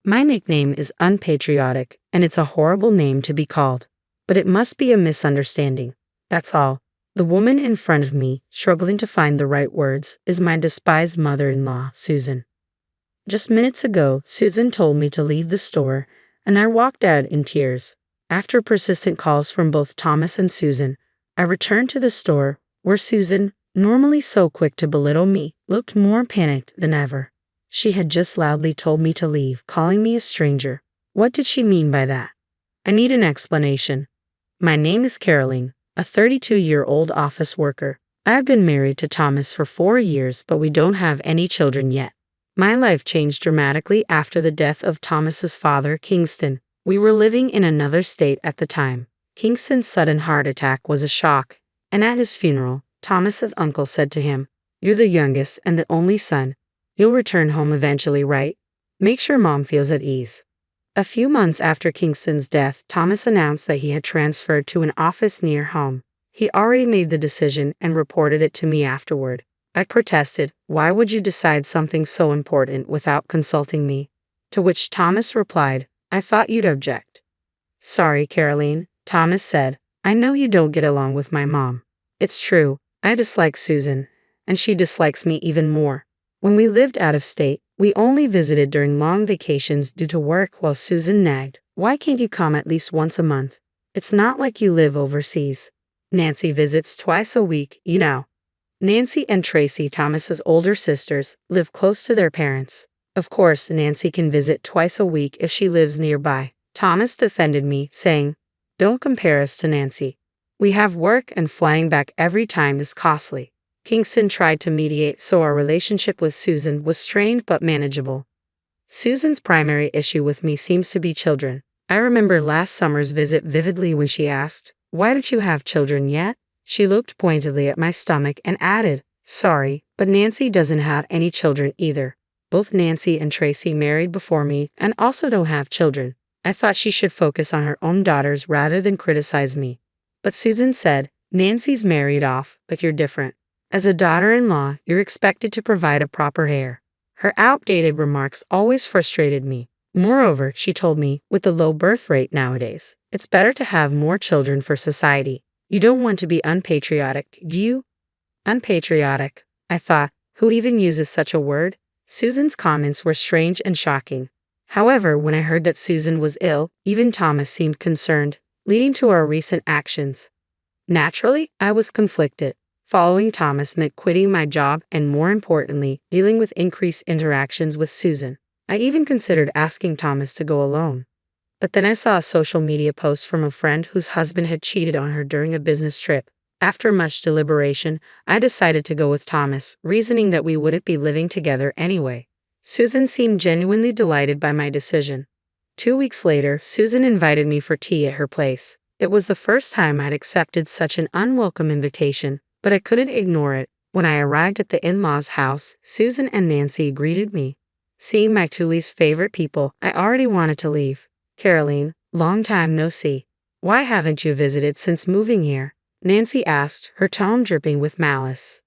My nickname is unpatriotic, and it's a horrible name to be called. But it must be a misunderstanding. That's all. The woman in front of me, struggling to find the right words, is my despised mother-in-law, Susan. Just minutes ago, Susan told me to leave the store, and I walked out in tears. After persistent calls from both Thomas and Susan, I returned to the store, where Susan, normally so quick to belittle me, looked more panicked than ever. She had just loudly told me to leave, calling me a stranger. What did she mean by that? I need an explanation. My name is Caroline, a 32-year-old office worker. I have been married to Thomas for 4 years, but we don't have any children yet. My life changed dramatically after the death of Thomas's father, Kingston. We were living in another state at the time. Kingston's sudden heart attack was a shock, and at his funeral, Thomas's uncle said to him, "You're the youngest and the only son. You'll return home eventually, right? Make sure Mom feels at ease." A few months after Kingston's death, Thomas announced that he had transferred to an office near home. He already made the decision and reported it to me afterward. I protested, "Why would you decide something so important without consulting me?" To which Thomas replied, "I thought you'd object." "Sorry, Caroline," Thomas said. "I know you don't get along with my mom. It's true, I dislike Susan, and she dislikes me even more. When we lived out of state, we only visited during long vacations due to work while Susan nagged, 'Why can't you come at least once a month? It's not like you live overseas. Nancy visits twice a week, you know.'" Nancy and Tracy, Thomas's older sisters, live close to their parents. Of course, Nancy can visit twice a week if she lives nearby. Thomas defended me, saying, "Don't compare us to Nancy. We have work and flying back every time is costly." Kingston tried to mediate, so our relationship with Susan was strained but manageable. Susan's primary issue with me seems to be children. I remember last summer's visit vividly when she asked, "Why don't you have children yet?" She looked pointedly at my stomach and added, "Sorry, but Nancy doesn't have any children either. Both Nancy and Tracy married before me and also don't have children." I thought she should focus on her own daughters rather than criticize me. But Susan said, "Nancy's married off, but you're different. As a daughter-in-law, you're expected to provide a proper heir." Her outdated remarks always frustrated me. Moreover, she told me, with the low birth rate nowadays, it's better to have more children for society. You don't want to be unpatriotic, do you? Unpatriotic, I thought. Who even uses such a word? Susan's comments were strange and shocking. However, when I heard that Susan was ill, even Thomas seemed concerned, leading to our recent actions. Naturally, I was conflicted. Following Thomas meant quitting my job and, more importantly, dealing with increased interactions with Susan. I even considered asking Thomas to go alone. But then I saw a social media post from a friend whose husband had cheated on her during a business trip. After much deliberation, I decided to go with Thomas, reasoning that we wouldn't be living together anyway. Susan seemed genuinely delighted by my decision. 2 weeks later, Susan invited me for tea at her place. It was the first time I'd accepted such an unwelcome invitation, but I couldn't ignore it. When I arrived at the in-laws' house, Susan and Nancy greeted me. Seeing my two least favorite people, I already wanted to leave. "Caroline, long time no see. Why haven't you visited since moving here?" Nancy asked, her tone dripping with malice.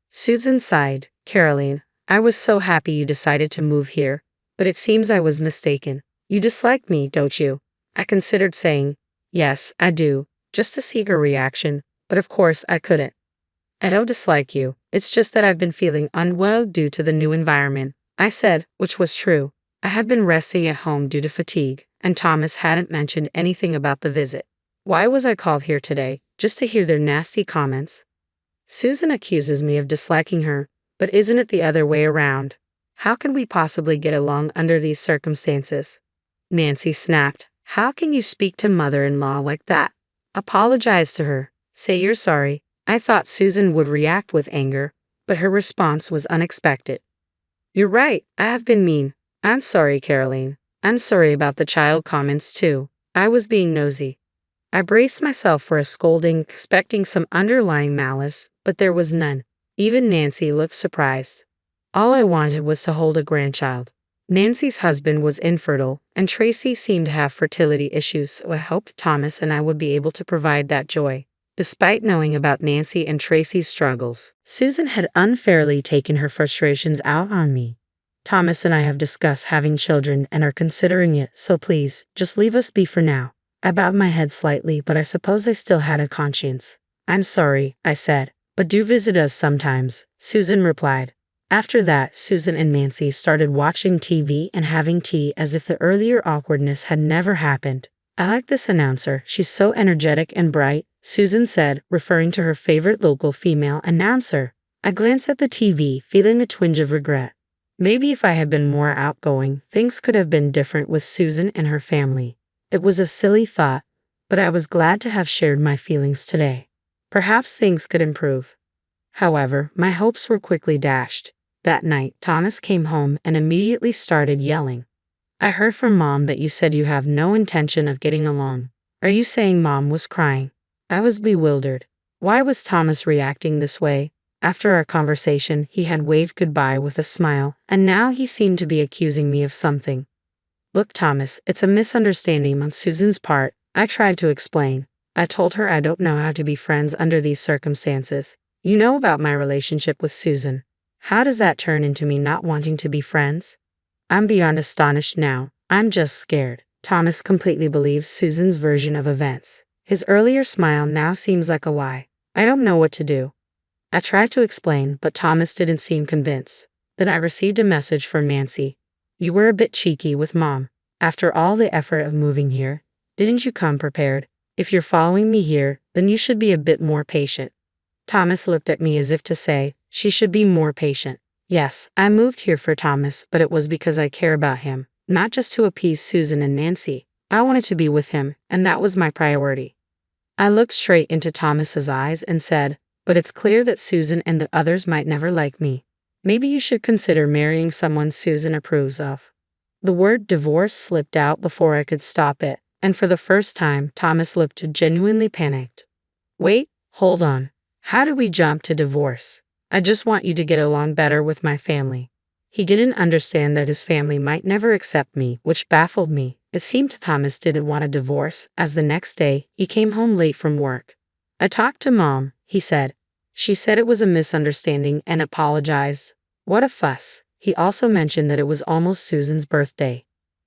Susan sighed. "Caroline, I was so happy you decided to move here, but it seems I was mistaken. You dislike me, don't you?" I considered saying, "Yes, I do," just to see her reaction, but of course I couldn't. "I don't dislike you, it's just that I've been feeling unwell due to the new environment," I said, which was true. I had been resting at home due to fatigue, and Thomas hadn't mentioned anything about the visit. Why was I called here today, just to hear their nasty comments? Susan accuses me of disliking her, but isn't it the other way around? How can we possibly get along under these circumstances? Nancy snapped, "How can you speak to mother-in-law like that? Apologize to her. Say you're sorry." I thought Susan would react with anger, but her response was unexpected. "You're right, I have been mean. I'm sorry, Caroline. I'm sorry about the child comments too. I was being nosy." I braced myself for a scolding, expecting some underlying malice, but there was none. Even Nancy looked surprised. All I wanted was to hold a grandchild. Nancy's husband was infertile, and Tracy seemed to have fertility issues, so I hoped Thomas and I would be able to provide that joy. Despite knowing about Nancy and Tracy's struggles, Susan had unfairly taken her frustrations out on me. Thomas and I have discussed having children and are considering it, so please, just leave us be for now. I bowed my head slightly, but I suppose I still had a conscience. I'm sorry, I said, but do visit us sometimes, Susan replied. After that, Susan and Nancy started watching TV and having tea as if the earlier awkwardness had never happened. I like this announcer, she's so energetic and bright, Susan said, referring to her favorite local female announcer. I glanced at the TV, feeling a twinge of regret. Maybe if I had been more outgoing, things could have been different with Susan and her family. It was a silly thought, but I was glad to have shared my feelings today. Perhaps things could improve. However, my hopes were quickly dashed. That night, Thomas came home and immediately started yelling. I heard from Mom that you said you have no intention of getting along. Are you saying Mom was crying? I was bewildered. Why was Thomas reacting this way? After our conversation, he had waved goodbye with a smile, and now he seemed to be accusing me of something. Look, Thomas, it's a misunderstanding on Susan's part, I tried to explain. I told her I don't know how to be friends under these circumstances. You know about my relationship with Susan. How does that turn into me not wanting to be friends? I'm beyond astonished now. I'm just scared. Thomas completely believes Susan's version of events. His earlier smile now seems like a lie. I don't know what to do. I tried to explain, but Thomas didn't seem convinced. Then I received a message from Nancy. You were a bit cheeky with Mom. After all the effort of moving here, didn't you come prepared? If you're following me here, then you should be a bit more patient. Thomas looked at me as if to say, she should be more patient. Yes, I moved here for Thomas, but it was because I care about him, not just to appease Susan and Nancy. I wanted to be with him, and that was my priority. I looked straight into Thomas's eyes and said, but it's clear that Susan and the others might never like me. Maybe you should consider marrying someone Susan approves of. The word divorce slipped out before I could stop it, and for the first time, Thomas looked genuinely panicked. Wait, hold on. How do we jump to divorce? I just want you to get along better with my family. He didn't understand that his family might never accept me, which baffled me. It seemed Thomas didn't want a divorce, as the next day, he came home late from work. I talked to Mom, he said. She said it was a misunderstanding and apologized. What a fuss. He also mentioned that it was almost Susan's birthday.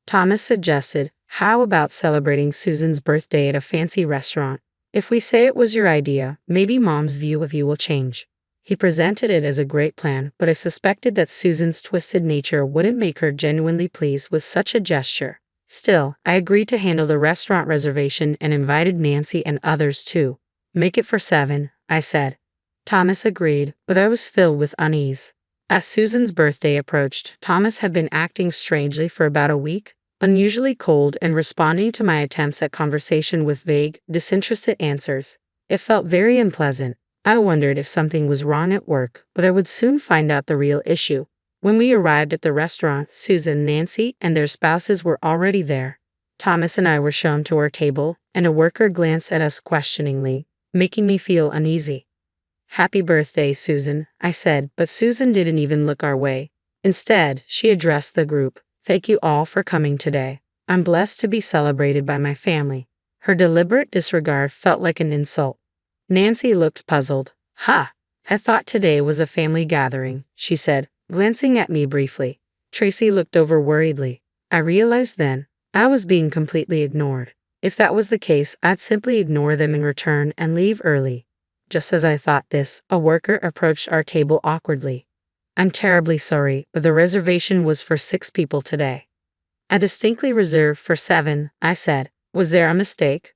Thomas suggested, how about celebrating Susan's birthday at a fancy restaurant? If we say it was your idea, maybe Mom's view of you will change. He presented it as a great plan, but I suspected that Susan's twisted nature wouldn't make her genuinely pleased with such a gesture. Still, I agreed to handle the restaurant reservation and invited Nancy and others too. Make it for 7, I said. Thomas agreed, but I was filled with unease. As Susan's birthday approached, Thomas had been acting strangely for about a week, unusually cold and responding to my attempts at conversation with vague, disinterested answers. It felt very unpleasant. I wondered if something was wrong at work, but I would soon find out the real issue. When we arrived at the restaurant, Susan, Nancy, and their spouses were already there. Thomas and I were shown to our table, and a worker glanced at us questioningly, making me feel uneasy. Happy birthday, Susan, I said, but Susan didn't even look our way. Instead, she addressed the group. Thank you all for coming today. I'm blessed to be celebrated by my family. Her deliberate disregard felt like an insult. Nancy looked puzzled. Ha! I thought today was a family gathering, she said, glancing at me briefly. Tracy looked over worriedly. I realized then, I was being completely ignored. If that was the case, I'd simply ignore them in return and leave early. Just as I thought this, a worker approached our table awkwardly. I'm terribly sorry, but the reservation was for 6 people today. I distinctly reserved for 7, I said. Was there a mistake?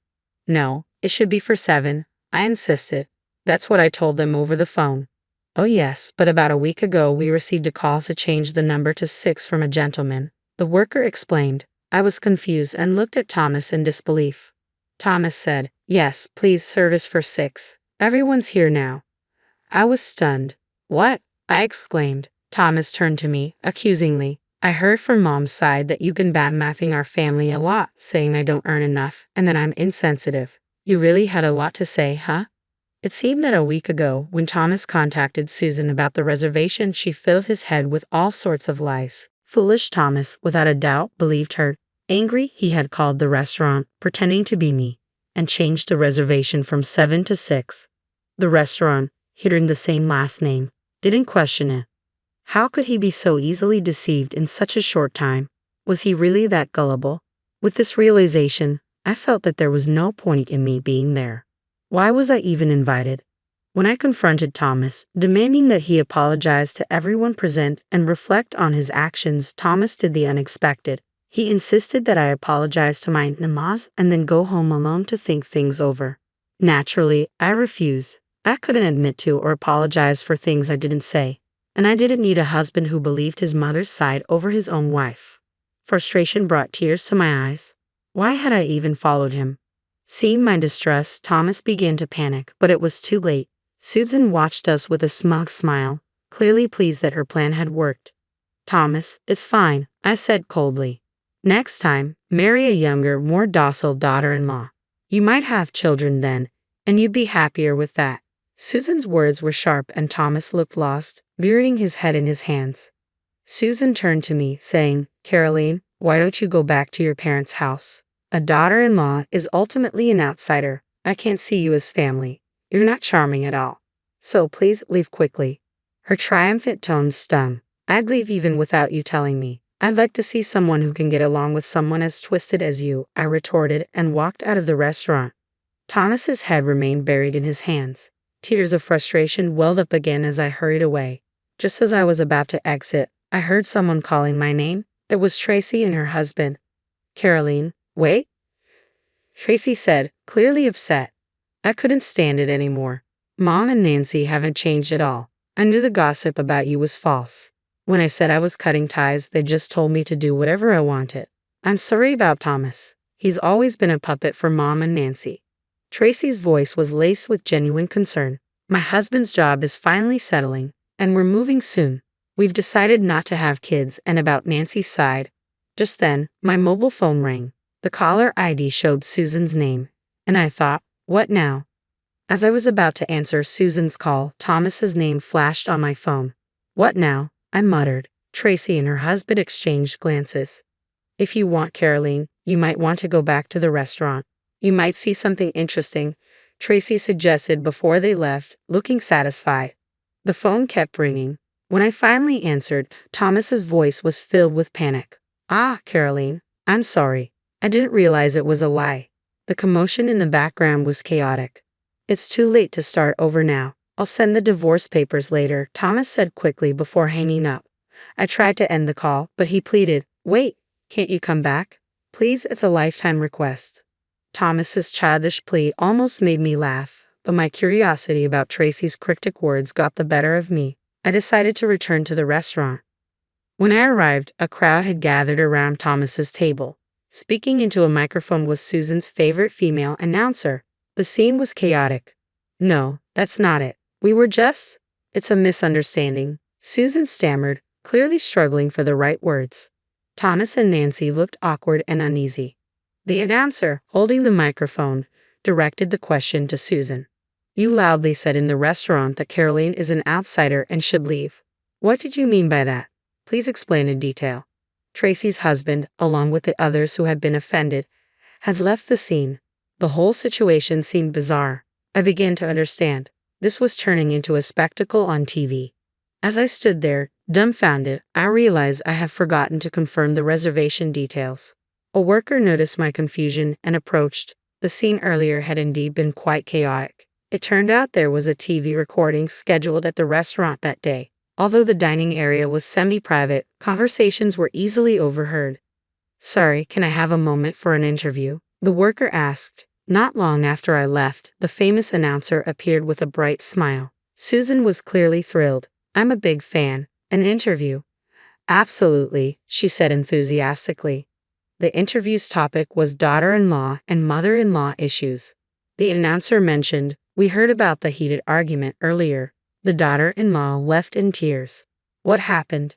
No, it should be for 7, I insisted. That's what I told them over the phone. Oh yes, but about a week ago we received a call to change the number to 6 from a gentleman. The worker explained. I was confused and looked at Thomas in disbelief. Thomas said, yes, please service for 6. Everyone's here now. I was stunned. What? I exclaimed. Thomas turned to me, accusingly. I heard from Mom's side that you've been bad-mouthing our family a lot, saying I don't earn enough, and that I'm insensitive. You really had a lot to say, huh? It seemed that a week ago, when Thomas contacted Susan about the reservation, she filled his head with all sorts of lies. Foolish Thomas, without a doubt, believed her. Angry, he had called the restaurant, pretending to be me, and changed the reservation from 7 to 6. The restaurant, hearing the same last name, didn't question it. How could he be so easily deceived in such a short time? Was he really that gullible? With this realization, I felt that there was no point in me being there. Why was I even invited? When I confronted Thomas, demanding that he apologize to everyone present and reflect on his actions, Thomas did the unexpected. He insisted that I apologize to my namaz and then go home alone to think things over. Naturally, I refused. I couldn't admit to or apologize for things I didn't say. And I didn't need a husband who believed his mother's side over his own wife. Frustration brought tears to my eyes. Why had I even followed him? Seeing my distress, Thomas began to panic, but it was too late. Susan watched us with a smug smile, clearly pleased that her plan had worked. Thomas, it's fine, I said coldly. Next time, marry a younger, more docile daughter-in-law. You might have children then, and you'd be happier with that. Susan's words were sharp and Thomas looked lost, burying his head in his hands. Susan turned to me, saying, Caroline, why don't you go back to your parents' house? A daughter-in-law is ultimately an outsider. I can't see you as family. You're not charming at all. So please leave quickly. Her triumphant tone stung. I'd leave even without you telling me. I'd like to see someone who can get along with someone as twisted as you, I retorted and walked out of the restaurant. Thomas's head remained buried in his hands. Tears of frustration welled up again as I hurried away. Just as I was about to exit, I heard someone calling my name. It was Tracy and her husband. Caroline, wait, Tracy said, clearly upset. I couldn't stand it anymore. Mom and Nancy haven't changed at all. I knew the gossip about you was false. When I said I was cutting ties, they just told me to do whatever I wanted. I'm sorry about Thomas. He's always been a puppet for Mom and Nancy. Tracy's voice was laced with genuine concern. My husband's job is finally settling, and we're moving soon. We've decided not to have kids, and about Nancy's side. Just then, my mobile phone rang. The caller ID showed Susan's name, and I thought, what now? As I was about to answer Susan's call, Thomas's name flashed on my phone. What now? I muttered. Tracy and her husband exchanged glances. If you want, Caroline, you might want to go back to the restaurant. You might see something interesting, Tracy suggested before they left, looking satisfied. The phone kept ringing. When I finally answered, Thomas's voice was filled with panic. Ah, Caroline, I'm sorry. I didn't realize it was a lie. The commotion in the background was chaotic. It's too late to start over now. I'll send the divorce papers later, Thomas said quickly before hanging up. I tried to end the call, but he pleaded, wait, can't you come back? Please, it's a lifetime request. Thomas's childish plea almost made me laugh, but my curiosity about Tracy's cryptic words got the better of me. I decided to return to the restaurant. When I arrived, a crowd had gathered around Thomas's table. Speaking into a microphone was Susan's favorite female announcer. The scene was chaotic. No, that's not it. It's a misunderstanding, Susan stammered, clearly struggling for the right words. Thomas and Nancy looked awkward and uneasy. The announcer, holding the microphone, directed the question to Susan. You loudly said in the restaurant that Caroline is an outsider and should leave. What did you mean by that? Please explain in detail. Tracy's husband, along with the others who had been offended, had left the scene. The whole situation seemed bizarre. I began to understand. This was turning into a spectacle on TV. As I stood there, dumbfounded, I realized I had forgotten to confirm the reservation details. A worker noticed my confusion and approached. The scene earlier had indeed been quite chaotic. It turned out there was a TV recording scheduled at the restaurant that day. Although the dining area was semi-private, conversations were easily overheard. Sorry, can I have a moment for an interview? The worker asked. Not long after I left, the famous announcer appeared with a bright smile. Susan was clearly thrilled. I'm a big fan. An interview? Absolutely, she said enthusiastically. The interview's topic was daughter-in-law and mother-in-law issues. The announcer mentioned, we heard about the heated argument earlier. The daughter-in-law left in tears. What happened?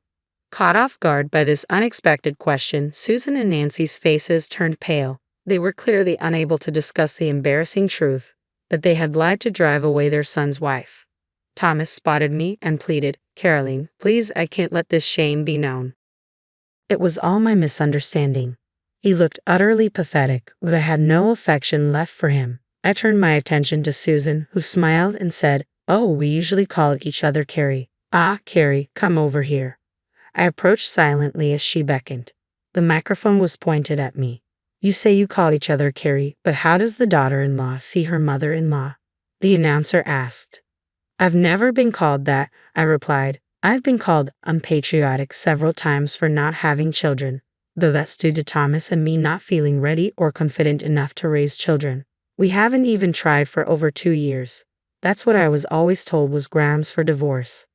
Caught off guard by this unexpected question, Susan and Nancy's faces turned pale. They were clearly unable to discuss the embarrassing truth that they had lied to drive away their son's wife. Thomas spotted me and pleaded, Caroline, please, I can't let this shame be known. It was all my misunderstanding. He looked utterly pathetic, but I had no affection left for him. I turned my attention to Susan, who smiled and said, oh, we usually call each other Carrie. Ah, Carrie, come over here. I approached silently as she beckoned. The microphone was pointed at me. You say you call each other Carrie, but how does the daughter-in-law see her mother-in-law? The announcer asked. I've never been called that, I replied. I've been called unpatriotic several times for not having children, though that's due to Thomas and me not feeling ready or confident enough to raise children. We haven't even tried for over 2 years. That's what I was always told was grounds for divorce.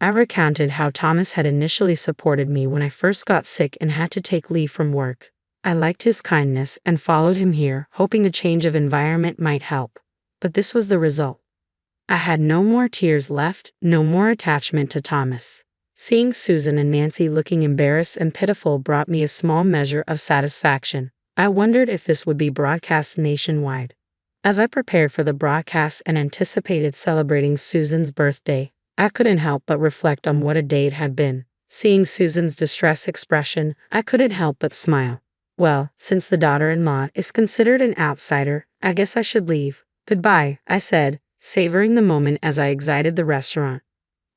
I recounted how Thomas had initially supported me when I first got sick and had to take leave from work. I liked his kindness and followed him here, hoping a change of environment might help. But this was the result. I had no more tears left, no more attachment to Thomas. Seeing Susan and Nancy looking embarrassed and pitiful brought me a small measure of satisfaction. I wondered if this would be broadcast nationwide. As I prepared for the broadcast and anticipated celebrating Susan's birthday, I couldn't help but reflect on what a day it had been. Seeing Susan's distress expression, I couldn't help but smile. Well, since the daughter-in-law is considered an outsider, I guess I should leave. Goodbye, I said, savoring the moment as I exited the restaurant.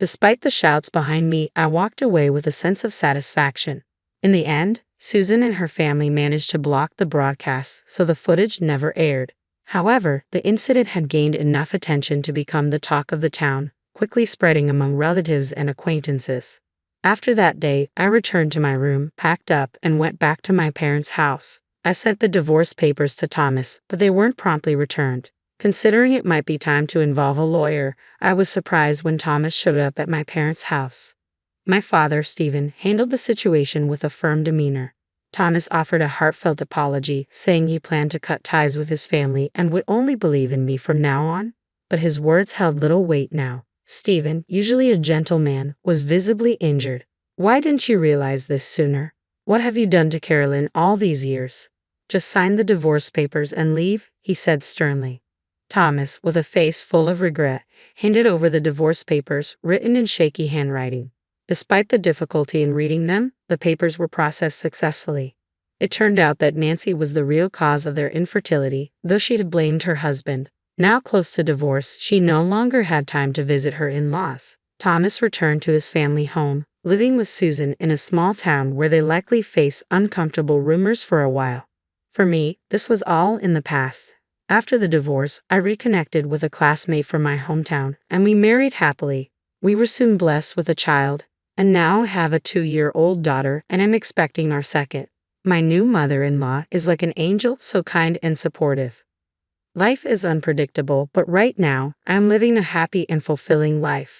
Despite the shouts behind me, I walked away with a sense of satisfaction. In the end, Susan and her family managed to block the broadcast, so the footage never aired. However, the incident had gained enough attention to become the talk of the town, quickly spreading among relatives and acquaintances. After that day, I returned to my room, packed up, and went back to my parents' house. I sent the divorce papers to Thomas, but they weren't promptly returned. Considering it might be time to involve a lawyer, I was surprised when Thomas showed up at my parents' house. My father, Stephen, handled the situation with a firm demeanor. Thomas offered a heartfelt apology, saying he planned to cut ties with his family and would only believe in me from now on. But his words held little weight now. Stephen, usually a gentle man, was visibly injured. Why didn't you realize this sooner? What have you done to Carolyn all these years? Just sign the divorce papers and leave, he said sternly. Thomas, with a face full of regret, handed over the divorce papers, written in shaky handwriting. Despite the difficulty in reading them, the papers were processed successfully. It turned out that Nancy was the real cause of their infertility, though she had blamed her husband. Now close to divorce, she no longer had time to visit her in-laws. Thomas returned to his family home, living with Susan in a small town where they likely faced uncomfortable rumors for a while. For me, this was all in the past. After the divorce, I reconnected with a classmate from my hometown, and we married happily. We were soon blessed with a child, and now I have a 2-year-old daughter, and I'm expecting our second. My new mother-in-law is like an angel, so kind and supportive. Life is unpredictable, but right now, I'm living a happy and fulfilling life.